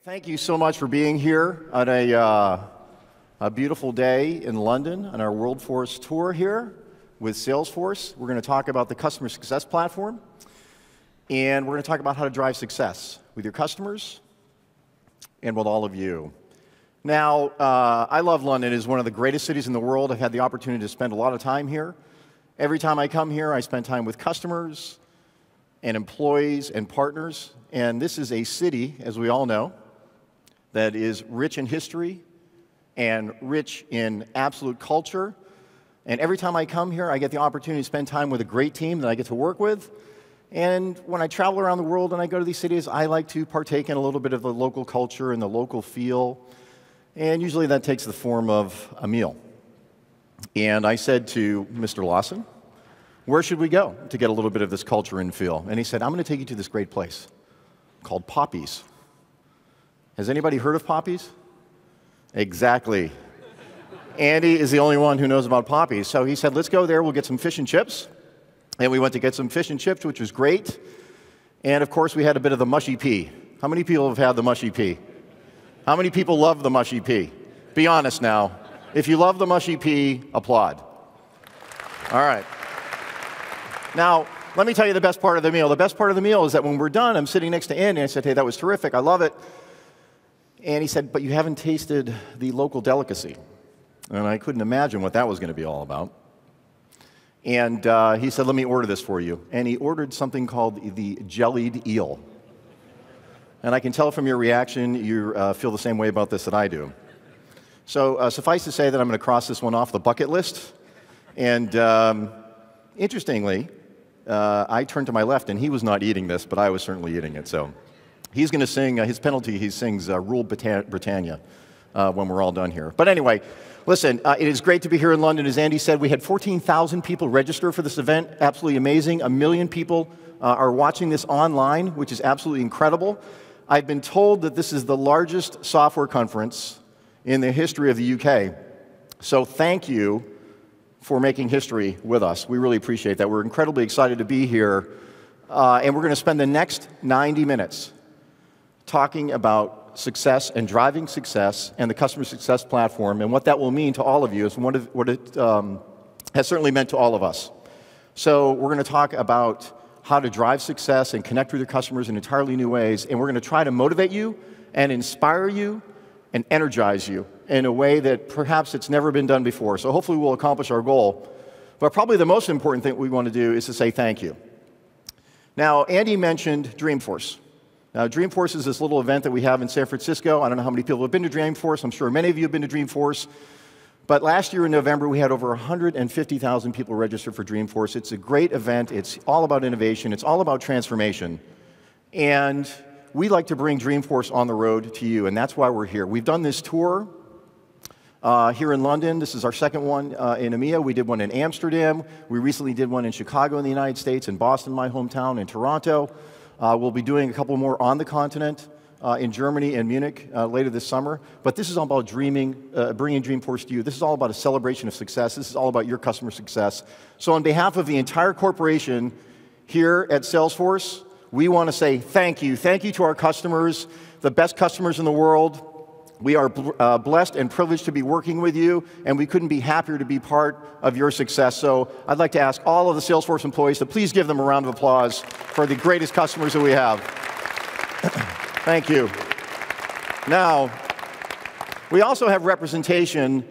Thank you so much for being here on a beautiful day in London on our Worldforce tour here with Salesforce. We're going to talk about the customer success platform, and we're going to talk about how to drive success with your customers and with all of you. Now, I love London. It is one of the greatest cities in the world. I've had the opportunity to spend a lot of time here. Every time I come here, I spend time with customers and employees and partners. And this is a city, as we all know, that is rich in history and rich in absolute culture. And every time I come here, I get the opportunity to spend time with a great team that I get to work with. And when I travel around the world and I go to these cities, I like to partake in a little bit of the local culture and the local feel. And usually that takes the form of a meal. And I said to Mr. Lawson, where should we go to get a little bit of this culture and feel? And he said, I'm going to take you to this great place called Poppy's. Has anybody heard of Poppy's? Exactly. Andy is the only one who knows about Poppy's. So he said, let's go there, we'll get some fish and chips. And we went to get some fish and chips, which was great. And of course, we had a bit of the mushy pea. How many people have had the mushy pea? How many people love the mushy pea? Be honest now. If you love the mushy pea, applaud. All right. Now, let me tell you the best part of the meal. The best part of the meal is that when we're done, I'm sitting next to Andy, and I said, hey, that was terrific, I love it. And he said, but you haven't tasted the local delicacy. And I couldn't imagine what that was going to be all about. And he said, let me order this for you. And he ordered something called the jellied eel. And I can tell from your reaction, you feel the same way about this that I do. So suffice to say that I'm going to cross this one off the bucket list. And interestingly, I turned to my left, and he was not eating this, but I was certainly eating it. So he's going to sing, his penalty, he sings Rule Britannia when we're all done here. But anyway, listen, it is great to be here in London. As Andy said, we had 14,000 people register for this event. Absolutely amazing. 1 million people are watching this online, which is absolutely incredible. I've been told that this is the largest software conference in the history of the UK. So thank you for making history with us. We really appreciate that. We're incredibly excited to be here. And we're going to spend the next 90 minutes talking about success and driving success and the customer success platform and what that will mean to all of you, and what it has certainly meant to all of us. So we're going to talk about how to drive success and connect with your customers in entirely new ways, and we're going to try to motivate you and inspire you and energize you in a way that perhaps it's never been done before. So hopefully we'll accomplish our goal. But probably the most important thing we want to do is to say thank you. Now, Andy mentioned Dreamforce. Now, Dreamforce is this little event that we have in San Francisco. I don't know how many people have been to Dreamforce. I'm sure many of you have been to Dreamforce. But last year in November, we had over 150,000 people register for Dreamforce. It's a great event. It's all about innovation. It's all about transformation. And we like to bring Dreamforce on the road to you, and that's why we're here. We've done this tour here in London. This is our second one in EMEA. We did one in Amsterdam. We recently did one in Chicago in the United States, in Boston, my hometown, in Toronto. We'll be doing a couple more on the continent in Germany and Munich later this summer. But this is all about bringing Dreamforce to you. This is all about a celebration of success. This is all about your customer success. So on behalf of the entire corporation here at Salesforce, we want to say thank you. Thank you to our customers, the best customers in the world. We are blessed and privileged to be working with you, and we couldn't be happier to be part of your success. So I'd like to ask all of the Salesforce employees to please give them a round of applause for the greatest customers that we have. Thank you. Now, we also have representation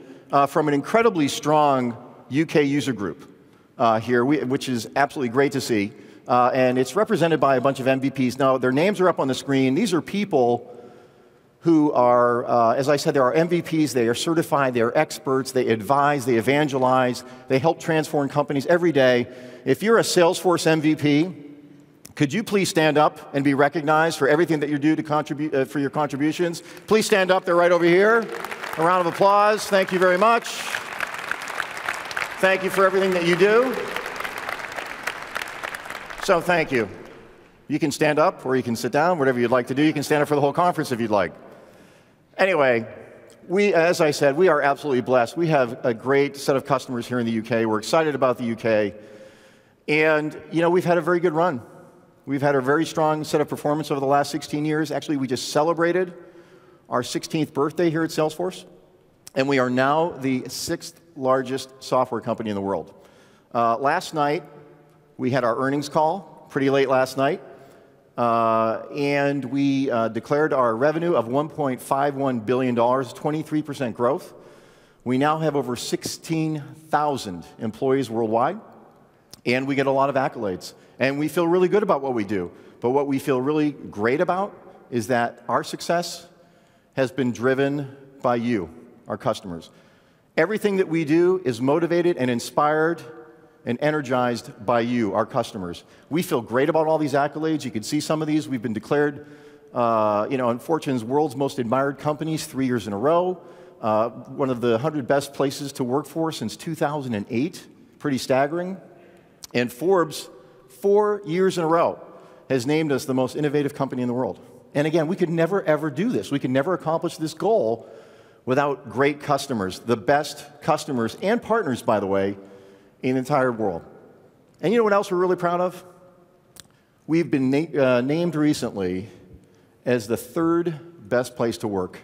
from an incredibly strong UK user group here, which is absolutely great to see. And it's represented by a bunch of MVPs. Now, their names are up on the screen. These are people who are, as I said, there are MVPs. They are certified. They are experts. They advise. They evangelize. They help transform companies every day. If you're a Salesforce MVP, could you please stand up and be recognized for everything that you do to contribute for your contributions? Please stand up. They're right over here. A round of applause. Thank you very much. Thank you for everything that you do. So thank you. You can stand up or you can sit down, whatever you'd like to do. You can stand up for the whole conference if you'd like. Anyway, as I said, we are absolutely blessed. We have a great set of customers here in the UK. We're excited about the UK. And, you know, we've had a very good run. We've had a very strong set of performance over the last 16 years. Actually, we just celebrated our 16th birthday here at Salesforce, and we are now the 6th largest software company in the world. Last night, we had our earnings call, pretty late last night, and we declared our revenue of $1.51 billion, 23% growth. We now have over 16,000 employees worldwide, and we get a lot of accolades. And we feel really good about what we do. But what we feel really great about is that our success has been driven by you, our customers. Everything that we do is motivated and inspired and energized by you, our customers. We feel great about all these accolades. You can see some of these. We've been declared on Fortune's World's Most Admired Companies 3 years in a row. One of the 100 best places to work for since 2008. Pretty staggering. And Forbes, 4 years in a row, has named us the most innovative company in the world. And again, we could never, ever do this. We could never accomplish this goal without great customers, the best customers and partners, by the way, in the entire world. And you know what else we're really proud of? We've been named recently as the 3rd best place to work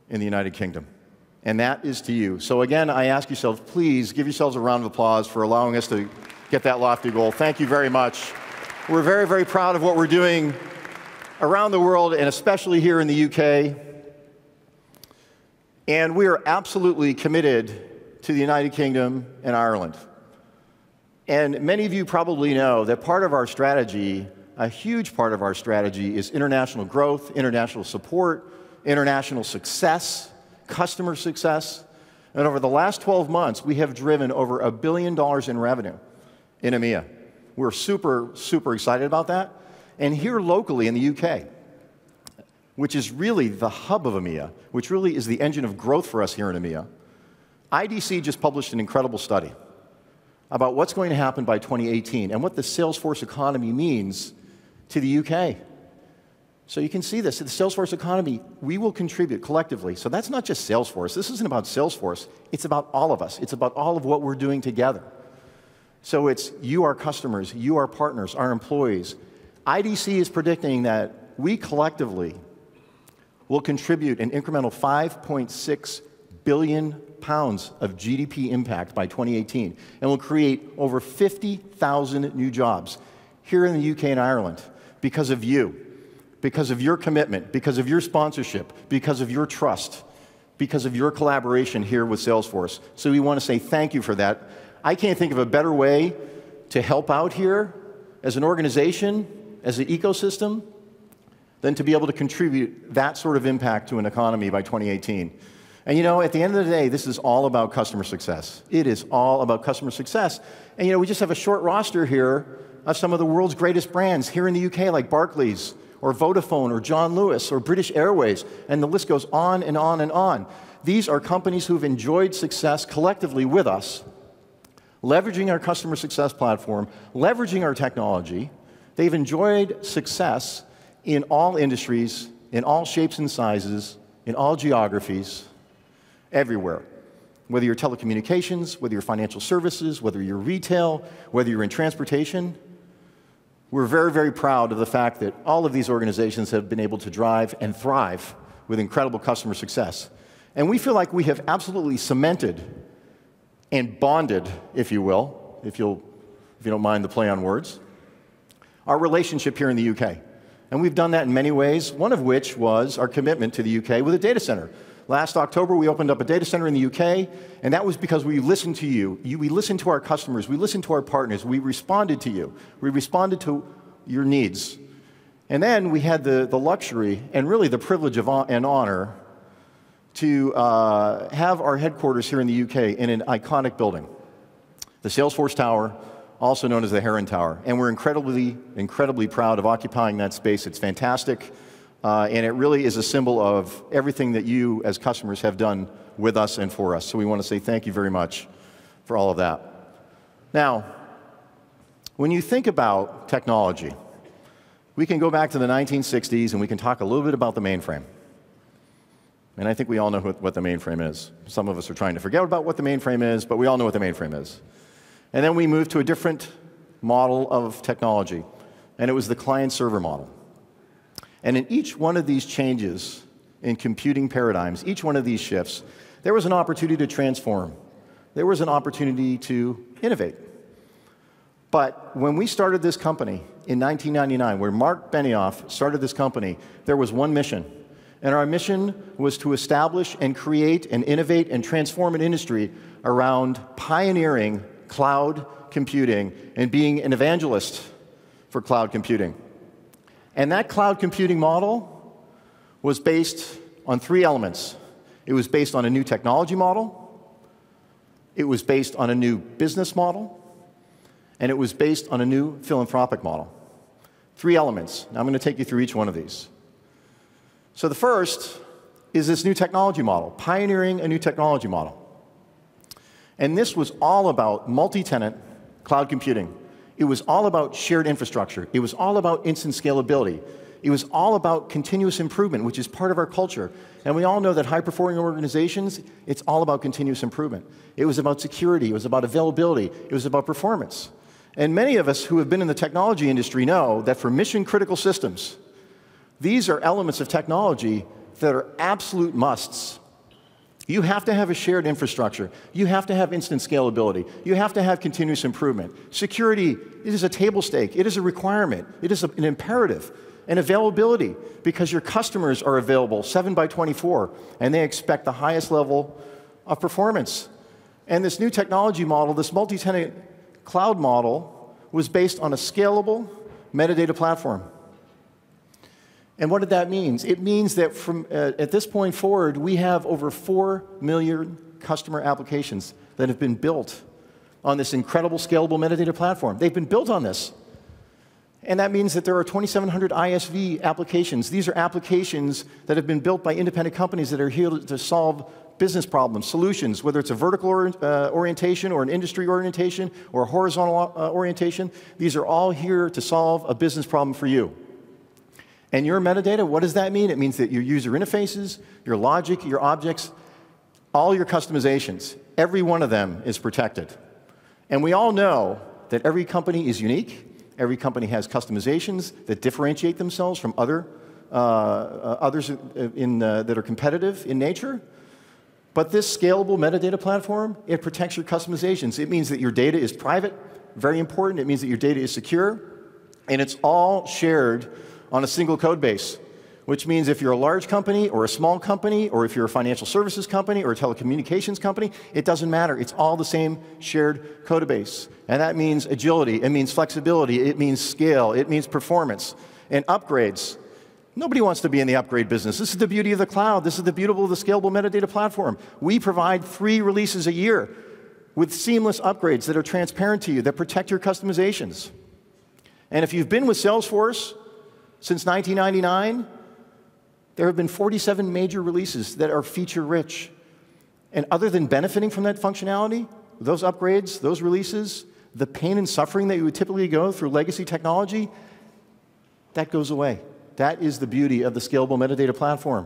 in the United Kingdom. And that is to you. So again, I ask yourselves, please give yourselves a round of applause for allowing us to get that lofty goal. Thank you very much. We're very, very proud of what we're doing around the world, and especially here in the UK. And we are absolutely committed to the United Kingdom and Ireland. And many of you probably know that part of our strategy, a huge part of our strategy, is international growth, international support, international success, customer success. And over the last 12 months, we have driven over $1 billion in revenue in EMEA. We're super, super excited about that. And here locally in the UK, which is really the hub of EMEA, which really is the engine of growth for us here in EMEA, IDC just published an incredible study about what's going to happen by 2018 and what the Salesforce economy means to the UK. So you can see this. The Salesforce economy, we will contribute collectively. So that's not just Salesforce. This isn't about Salesforce. It's about all of us. It's about all of what we're doing together. So it's you, our customers, you, our partners, our employees. IDC is predicting that we collectively will contribute an incremental 5.6 billion pounds of GDP impact by 2018, and will create over 50,000 new jobs here in the UK and Ireland because of you, because of your commitment, because of your sponsorship, because of your trust, because of your collaboration here with Salesforce. So we want to say thank you for that. I can't think of a better way to help out here as an organization, as an ecosystem, than to be able to contribute that sort of impact to an economy by 2018. And you know, at the end of the day, this is all about customer success. It is all about customer success. And you know, we just have a short roster here of some of the world's greatest brands here in the UK, like Barclays, or Vodafone, or John Lewis, or British Airways, and the list goes on and on and on. These are companies who've enjoyed success collectively with us, leveraging our customer success platform, leveraging our technology. They've enjoyed success in all industries, in all shapes and sizes, in all geographies, everywhere. Whether you're telecommunications, whether you're financial services, whether you're retail, whether you're in transportation, we're very, very proud of the fact that all of these organizations have been able to drive and thrive with incredible customer success. And we feel like we have absolutely cemented and bonded, if you will, if you don't mind the play on words, our relationship here in the UK. And we've done that in many ways, one of which was our commitment to the UK with a data center. Last October, we opened up a data center in the UK, and that was because we listened to you. We listened to our customers. We listened to our partners. We responded to you. We responded to your needs. And then we had the luxury and really the privilege and honor to have our headquarters here in the UK in an iconic building, the Salesforce Tower, also known as the Heron Tower. And we're incredibly, incredibly proud of occupying that space. It's fantastic. And it really is a symbol of everything that you, as customers, have done with us and for us. So we want to say thank you very much for all of that. Now, when you think about technology, we can go back to the 1960s and we can talk a little bit about the mainframe. And I think we all know what the mainframe is. Some of us are trying to forget about what the mainframe is, but we all know what the mainframe is. And then we moved to a different model of technology, and it was the client-server model. And in each one of these changes in computing paradigms, each one of these shifts, there was an opportunity to transform. There was an opportunity to innovate. But when we started this company in 1999, where Mark Benioff started this company, there was one mission. And our mission was to establish and create and innovate and transform an industry around pioneering cloud computing and being an evangelist for cloud computing. And that cloud computing model was based on three elements. It was based on a new technology model, it was based on a new business model, and it was based on a new philanthropic model. Three elements. Now I'm going to take you through each one of these. So the first is this new technology model, pioneering a new technology model. And this was all about multi-tenant cloud computing. It was all about shared infrastructure. It was all about instant scalability. It was all about continuous improvement, which is part of our culture. And we all know that high-performing organizations, it's all about continuous improvement. It was about security. It was about availability. It was about performance. And many of us who have been in the technology industry know that for mission-critical systems, these are elements of technology that are absolute musts. You have to have a shared infrastructure. You have to have instant scalability. You have to have continuous improvement. Security, it is a table stake. It is a requirement. It is an imperative. And availability, because your customers are available 7/24, and they expect the highest level of performance. And this new technology model, this multi-tenant cloud model, was based on a scalable metadata platform. And what did that mean? It means that from at this point forward, we have over 4 million customer applications that have been built on this incredible scalable metadata platform. They've been built on this. And that means that there are 2,700 ISV applications. These are applications that have been built by independent companies that are here to solve business problems, solutions, whether it's a vertical orientation or an industry orientation or a horizontal orientation. These are all here to solve a business problem for you. And your metadata, what does that mean? It means that your user interfaces, your logic, your objects, all your customizations, every one of them is protected. And we all know that every company is unique. Every company has customizations that differentiate themselves from others that are competitive in nature. But this scalable metadata platform, it protects your customizations. It means that your data is private, very important. It means that your data is secure, and it's all shared on a single code base, which means if you're a large company or a small company or if you're a financial services company or a telecommunications company, it doesn't matter. It's all the same shared code base. And that means agility, it means flexibility, it means scale, it means performance. And upgrades. Nobody wants to be in the upgrade business. This is the beauty of the cloud. This is the beauty of the scalable metadata platform. We provide 3 releases a year with seamless upgrades that are transparent to you, that protect your customizations. And if you've been with Salesforce since 1999, there have been 47 major releases that are feature-rich. And other than benefiting from that functionality, those upgrades, those releases, the pain and suffering that you would typically go through legacy technology, that goes away. That is the beauty of the scalable metadata platform.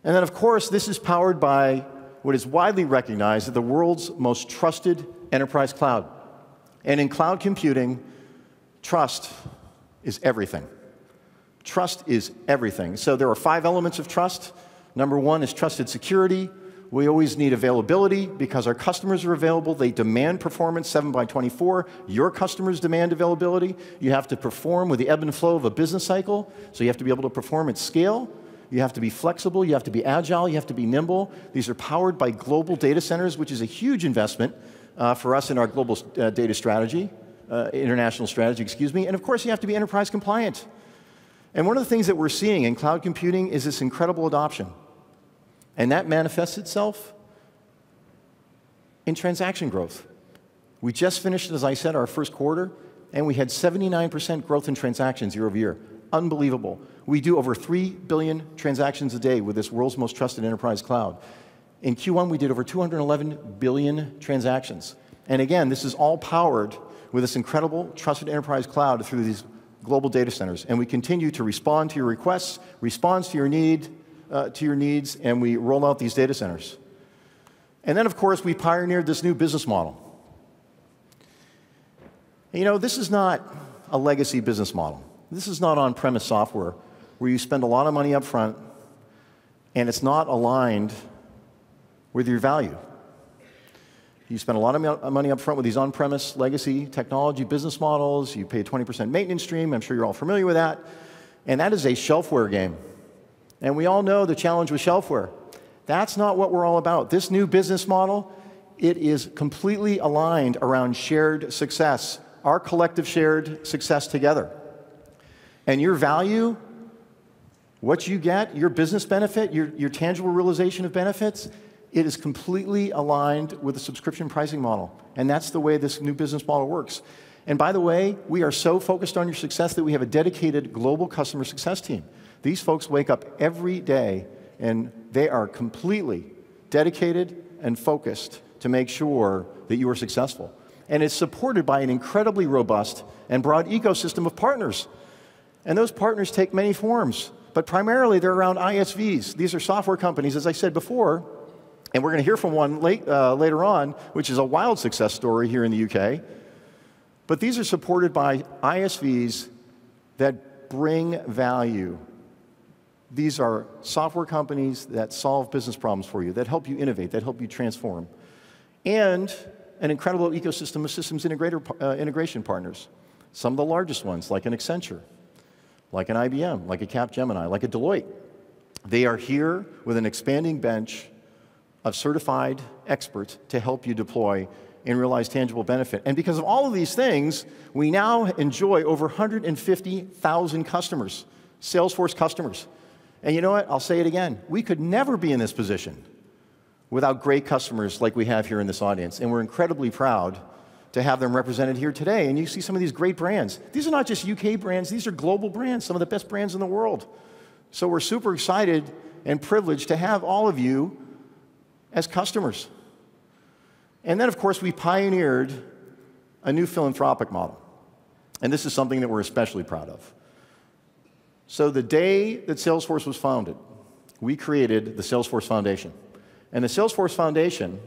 And then, of course, this is powered by what is widely recognized as the world's most trusted enterprise cloud. And in cloud computing, trust is everything. Trust is everything. So there are 5 elements of trust. Number 1 is trusted security. We always need availability because our customers are available. They demand performance 7/24. Your customers demand availability. You have to perform with the ebb and flow of a business cycle. So you have to be able to perform at scale. You have to be flexible. You have to be agile. You have to be nimble. These are powered by global data centers, which is a huge investment for us in our global data strategy, international strategy, excuse me. And of course, you have to be enterprise compliant. And one of the things that we're seeing in cloud computing is this incredible adoption. And that manifests itself in transaction growth. We just finished, as I said, our first quarter, and we had 79% growth in transactions year over year. Unbelievable. We do over 3 billion transactions a day with this world's most trusted enterprise cloud. In Q1, we did over 211 billion transactions. And again, this is all powered with this incredible trusted enterprise cloud through these global data centers. And we continue to respond to your requests, respond to your needs, and we roll out these data centers. And then, of course, we pioneered this new business model. And, you know, this is not a legacy business model. This is not on-premise software where you spend a lot of money up front and it's not aligned with your value. You spend a lot of money up front with these on-premise legacy technology business models. You pay a 20% maintenance stream. I'm sure you're all familiar with that. And that is a shelfware game. And we all know the challenge with shelfware. That's not what we're all about. This new business model, it is completely aligned around shared success, our collective shared success together. And your value, what you get, your business benefit, your tangible realization of benefits, it is completely aligned with the subscription pricing model. And that's the way this new business model works. And by the way, we are so focused on your success that we have a dedicated global customer success team. These folks wake up every day and they are completely dedicated and focused to make sure that you are successful. And it's supported by an incredibly robust and broad ecosystem of partners. And those partners take many forms, but primarily they're around ISVs. These are software companies, as I said before, and we're going to hear from one later on, which is a wild success story here in the UK. But these are supported by ISVs that bring value. These are software companies that solve business problems for you, that help you innovate, that help you transform. And an incredible ecosystem of systems integration partners. Some of the largest ones, like an Accenture, like an IBM, like a Capgemini, like a Deloitte. They are here with an expanding bench of certified experts to help you deploy and realize tangible benefit. And because of all of these things, we now enjoy over 150,000 customers, Salesforce customers. And you know what? I'll say it again. We could never be in this position without great customers like we have here in this audience. And we're incredibly proud to have them represented here today. And you see some of these great brands. These are not just UK brands. These are global brands, some of the best brands in the world. So we're super excited and privileged to have all of you as customers. And then, of course, we pioneered a new philanthropic model. And this is something that we're especially proud of. So the day that Salesforce was founded, we created the Salesforce Foundation. And the Salesforce Foundation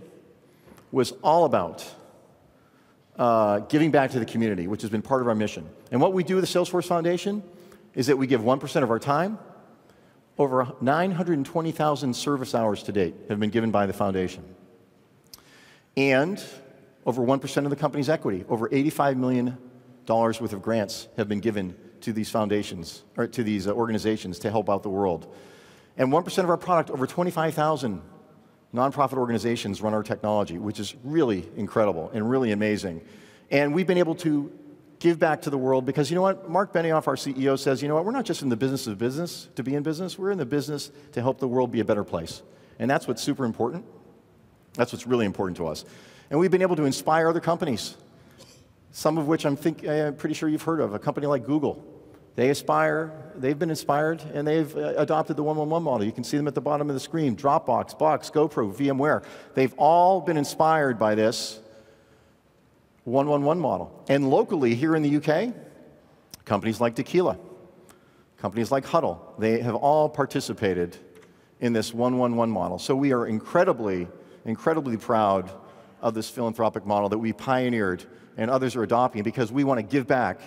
was all about giving back to the community, which has been part of our mission. And what we do with the Salesforce Foundation is that we give 1% of our time. Over 920,000 service hours to date have been given by the foundation. And over 1% of the company's equity, over $85 million worth of grants have been given to these foundations, or to these organizations to help out the world. And 1% of our product, over 25,000 nonprofit organizations run our technology, which is really incredible and really amazing. And we've been able to give back to the world because, you know what, Mark Benioff, our CEO, says, you know what, we're not just in the business of business to be in business, we're in the business to help the world be a better place. And that's what's super important. That's what's really important to us. And we've been able to inspire other companies, some of which I'm pretty sure you've heard of, a company like Google. They've been inspired, and they've adopted the 111 model. You can see them at the bottom of the screen. Dropbox, Box, GoPro, VMware. They've all been inspired by this 111 model. And locally, here in the UK, companies like Tequila, companies like Huddle, they have all participated in this 111 model. So we are incredibly, incredibly proud of this philanthropic model that we pioneered and others are adopting because we want to give back.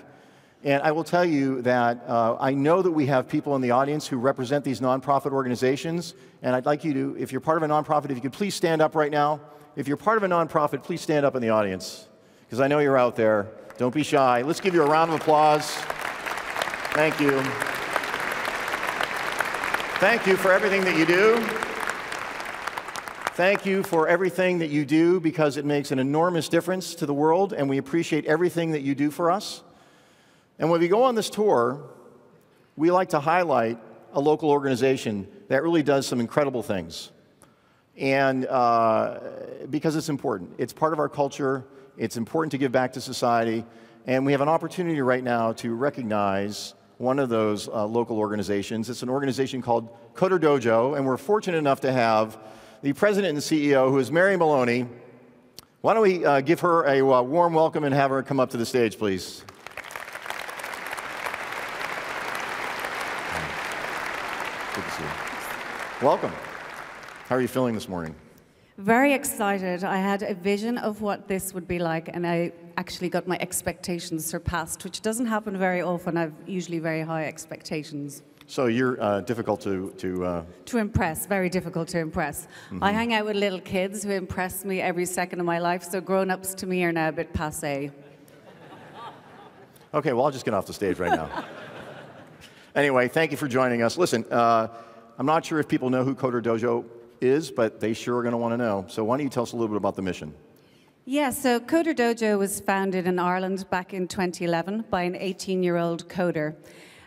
And I will tell you that I know that we have people in the audience who represent these nonprofit organizations, and I'd like you to, if you're part of a nonprofit, if you could please stand up right now. If you're part of a nonprofit, please stand up in the audience, because I know you're out there. Don't be shy. Let's give you a round of applause. Thank you. Thank you for everything that you do. Thank you for everything that you do, because it makes an enormous difference to the world, and we appreciate everything that you do for us. And when we go on this tour, we like to highlight a local organization that really does some incredible things. And because it's important. It's part of our culture. It's important to give back to society. And we have an opportunity right now to recognize one of those local organizations. It's an organization called CoderDojo, and we're fortunate enough to have the president and CEO, who is Mary Moloney. Why don't we give her a warm welcome and have her come up to the stage, please. Good to see you. Welcome. How are you feeling this morning? Very excited. I had a vision of what this would be like, and I actually got my expectations surpassed, which doesn't happen very often. I've usually very high expectations. So you're difficult to To impress, very difficult to impress. I hang out with little kids who impress me every second of my life, so grown-ups to me are now a bit passé. Okay, well, I'll just get off the stage right now. Anyway, thank you for joining us. Listen, I'm not sure if people know who CoderDojo is, but they sure are going to want to know. So why don't you tell us a little bit about the mission? Yeah, so CoderDojo was founded in Ireland back in 2011 by an 18-year-old coder.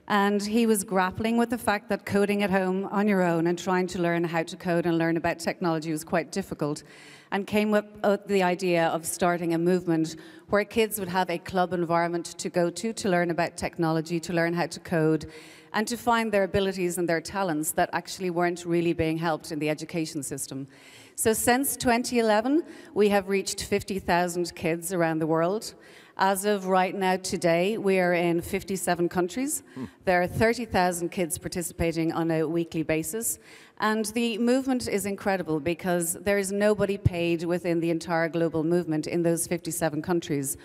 And he was grappling with the fact that coding at home on your own and trying to learn how to code and learn about technology was quite difficult, and came up with the idea of starting a movement where kids would have a club environment to go to learn about technology, to learn how to code, and to find their abilities and their talents that actually weren't really being helped in the education system. So since 2011, we have reached 50,000 kids around the world. As of right now, today, we are in 57 countries. There are 30,000 kids participating on a weekly basis. And the movement is incredible because there is nobody paid within the entire global movement in those 57 countries.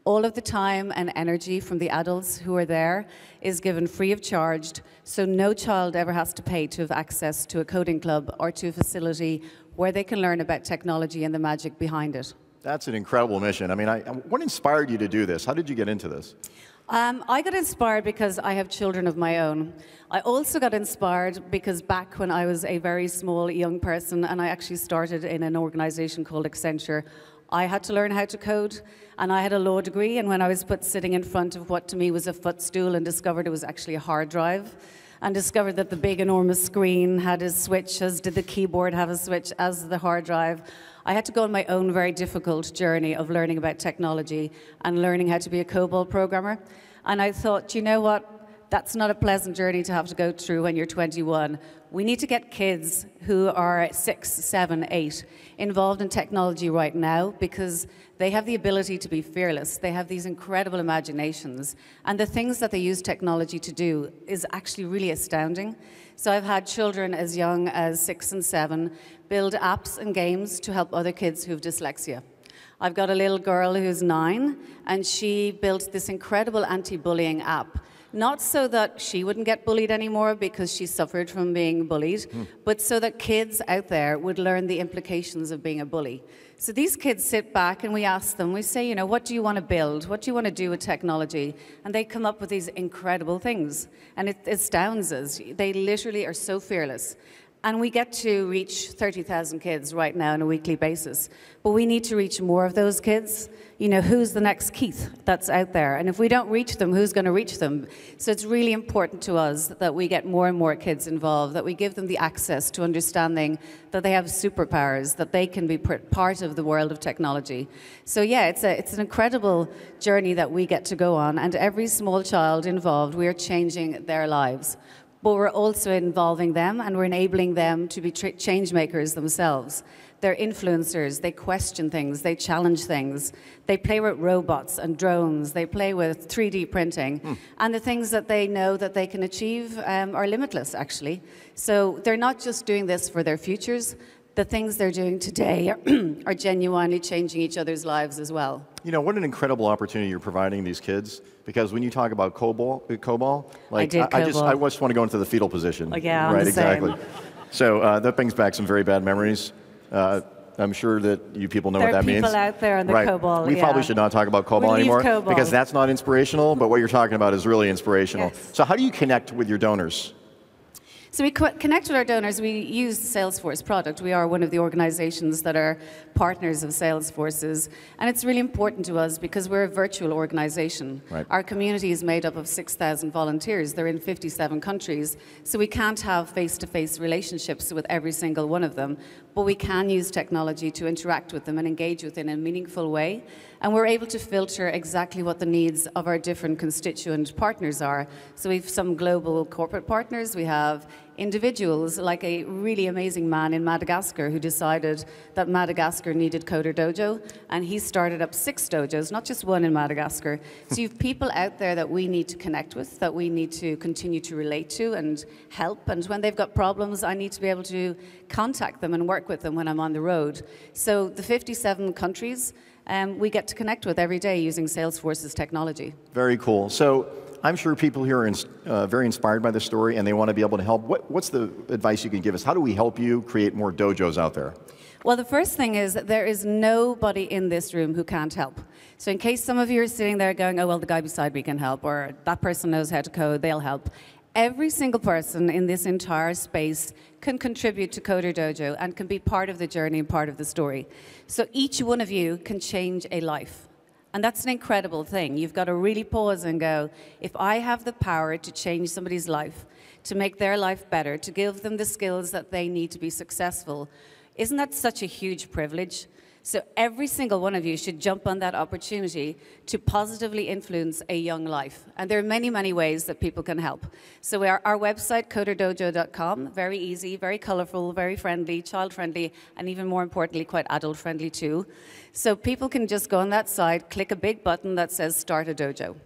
All of the time and energy from the adults who are there is given free of charge, so no child ever has to pay to have access to a coding club or to a facility where they can learn about technology and the magic behind it. That's an incredible mission. I mean, what inspired you to do this? How did you get into this? I got inspired because I have children of my own. I also got inspired because back when I was a very small young person and I actually started in an organization called Accenture, I had to learn how to code, and I had a law degree, and when I was put sitting in front of what to me was a footstool and discovered it was actually a hard drive, and discovered that the big enormous screen had a switch, as did the keyboard have a switch, as the hard drive, I had to go on my own very difficult journey of learning about technology and learning how to be a COBOL programmer. And I thought, you know what? That's not a pleasant journey to have to go through when you're 21. We need to get kids who are 6, 7, 8 involved in technology right now because they have the ability to be fearless. They have these incredible imaginations. And the things that they use technology to do is actually really astounding. So I've had children as young as 6 and 7 build apps and games to help other kids who have dyslexia. I've got a little girl who's 9, and she built this incredible anti-bullying app. Not so that she wouldn't get bullied anymore because she suffered from being bullied, but so that kids out there would learn the implications of being a bully. So these kids sit back and we ask them, we say, you know, what do you want to build? What do you want to do with technology? And they come up with these incredible things. And it astounds us. They literally are so fearless. And we get to reach 30,000 kids right now on a weekly basis. But we need to reach more of those kids. You know, who's the next Keith that's out there? And if we don't reach them, who's going to reach them? So it's really important to us that we get more and more kids involved, that we give them the access to understanding that they have superpowers, that they can be part of the world of technology. So yeah, it's an incredible journey that we get to go on. And every small child involved, we are changing their lives. But we're also involving them and we're enabling them to be change makers themselves. They're influencers, they question things, they challenge things. They play with robots and drones, they play with 3D printing. And the things that they know that they can achieve are limitless, actually. So they're not just doing this for their futures. The things they're doing today are genuinely changing each other's lives as well. You know, what an incredible opportunity you're providing these kids. Because when you talk about COBOL, like I just want to go into the fetal position. Yeah, right, the same. Exactly. So that brings back some very bad memories. I'm sure that you people know what that means. There are people out there in the COBOL. We probably should not talk about COBOL anymore because that's not inspirational. But what you're talking about is really inspirational. Yes. So how do you connect with your donors? So we connect with our donors. We use the Salesforce product. We are one of the organizations that are partners of Salesforce's. And it's really important to us because we're a virtual organization. Right. Our community is made up of 6,000 volunteers. They're in 57 countries. So we can't have face-to-face relationships with every single one of them. But we can use technology to interact with them and engage with them in a meaningful way. And we're able to filter exactly what the needs of our different constituent partners are. So we have some global corporate partners. We have individuals, like a really amazing man in Madagascar who decided that Madagascar needed CoderDojo, and he started up 6 dojos, not just one in Madagascar. So you have people out there that we need to connect with, that we need to continue to relate to and help. And when they've got problems, I need to be able to contact them and work with them when I'm on the road. So the 57 countries we get to connect with every day using Salesforce's technology. Very cool. So I'm sure people here are very inspired by this story, and they want to be able to help. What's the advice you can give us? How do we help you create more dojos out there? Well, the first thing is that there is nobody in this room who can't help. So in case some of you are sitting there going, oh, well, the guy beside me can help, or that person knows how to code, they'll help. Every single person in this entire space can contribute to CoderDojo and can be part of the journey and part of the story. So each one of you can change a life. And that's an incredible thing. You've got to really pause and go, if I have the power to change somebody's life, to make their life better, to give them the skills that they need to be successful, isn't that such a huge privilege? So every single one of you should jump on that opportunity to positively influence a young life. And there are many, many ways that people can help. So our website, CoderDojo.com, very easy, very colorful, very friendly, child-friendly, and even more importantly, quite adult-friendly too. So people can just go on that site, click a big button that says Start a Dojo.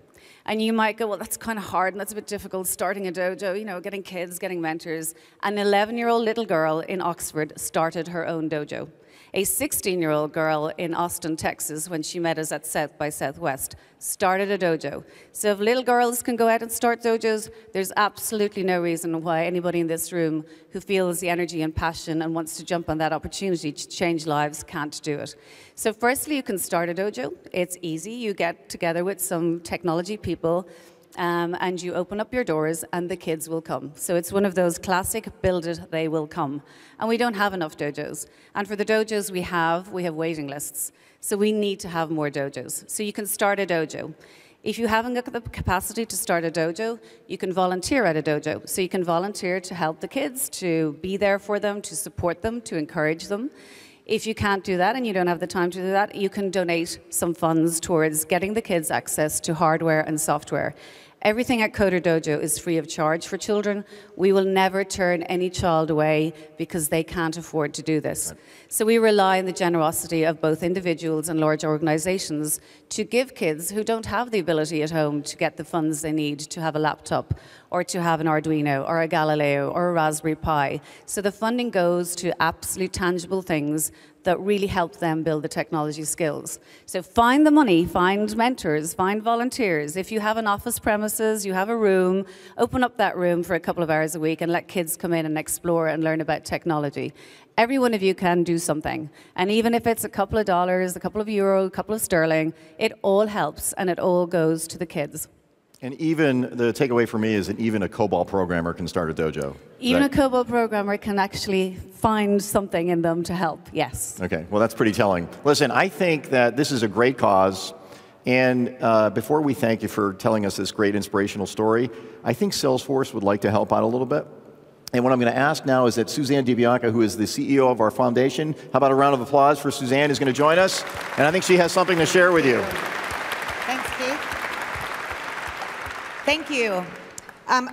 And you might go, well, that's kind of hard and that's a bit difficult, starting a dojo, you know, getting kids, getting mentors. An 11-year-old little girl in Oxford started her own dojo. A 16-year-old girl in Austin, Texas, when she met us at South by Southwest, started a dojo. So if little girls can go out and start dojos, there's absolutely no reason why anybody in this room who feels the energy and passion and wants to jump on that opportunity to change lives can't do it. So firstly, you can start a dojo. It's easy. You get together with some technology people, and you open up your doors and the kids will come. So it's one of those classic build it, they will come. And we don't have enough dojos. And for the dojos we have waiting lists. So we need to have more dojos. So you can start a dojo. If you haven't got the capacity to start a dojo, you can volunteer at a dojo. So you can volunteer to help the kids, to be there for them, to support them, to encourage them. If you can't do that and you don't have the time to do that, you can donate some funds towards getting the kids access to hardware and software. Everything at CoderDojo is free of charge for children. We will never turn any child away because they can't afford to do this. So we rely on the generosity of both individuals and large organizations to give kids who don't have the ability at home to get the funds they need to have a laptop or to have an Arduino or a Galileo or a Raspberry Pi. So the funding goes to absolutely tangible things that really help them build the technology skills. So find the money, find mentors, find volunteers. If you have an office premises, you have a room, open up that room for a couple of hours a week and let kids come in and explore and learn about technology. Every one of you can do something. And even if it's a couple of dollars, a couple of euro, a couple of sterling, it all helps and it all goes to the kids. And even, the takeaway for me is that even a COBOL programmer can start a dojo. Even a COBOL programmer can actually find something in them to help, yes. Okay, well that's pretty telling. Listen, I think that this is a great cause, and before we thank you for telling us this great inspirational story, I think Salesforce would like to help out a little bit. And what I'm going to ask now is that Suzanne DiBianca, who is the CEO of our foundation, how about a round of applause for Suzanne, who's going to join us? And I think she has something to share with you. Thanks, Keith. Thank you.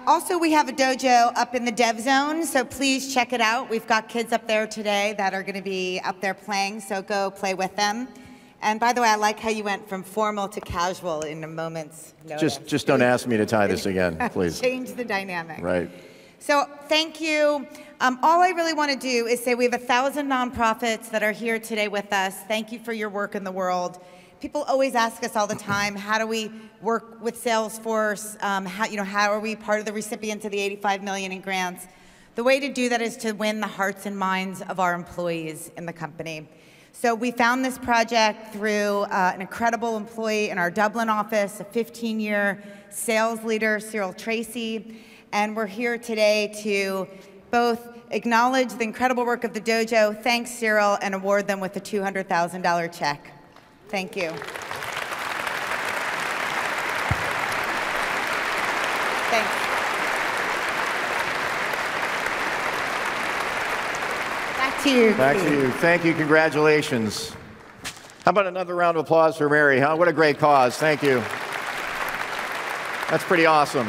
Also, we have a dojo up in the dev zone, so please check it out. We've got kids up there today that are going to be up there playing, so go play with them. And by the way, I like how you went from formal to casual in a moment's notice. Just don't ask me to tie this again, please. Change the dynamic. Right. So thank you. All I really want to do is say we have 1,000 nonprofits that are here today with us. Thank you for your work in the world. People always ask us all the time, how do we work with Salesforce? How are we part of the recipients of the 85 million in grants? The way to do that is to win the hearts and minds of our employees in the company. So we found this project through an incredible employee in our Dublin office, a 15-year sales leader, Cyril Tracy. And we're here today to both acknowledge the incredible work of the dojo, thank Cyril, and award them with a $200,000 check. Thank you. Thanks. Back to you. Back to you. Thank you. Congratulations. How about another round of applause for Mary? Huh? What a great cause. Thank you. That's pretty awesome.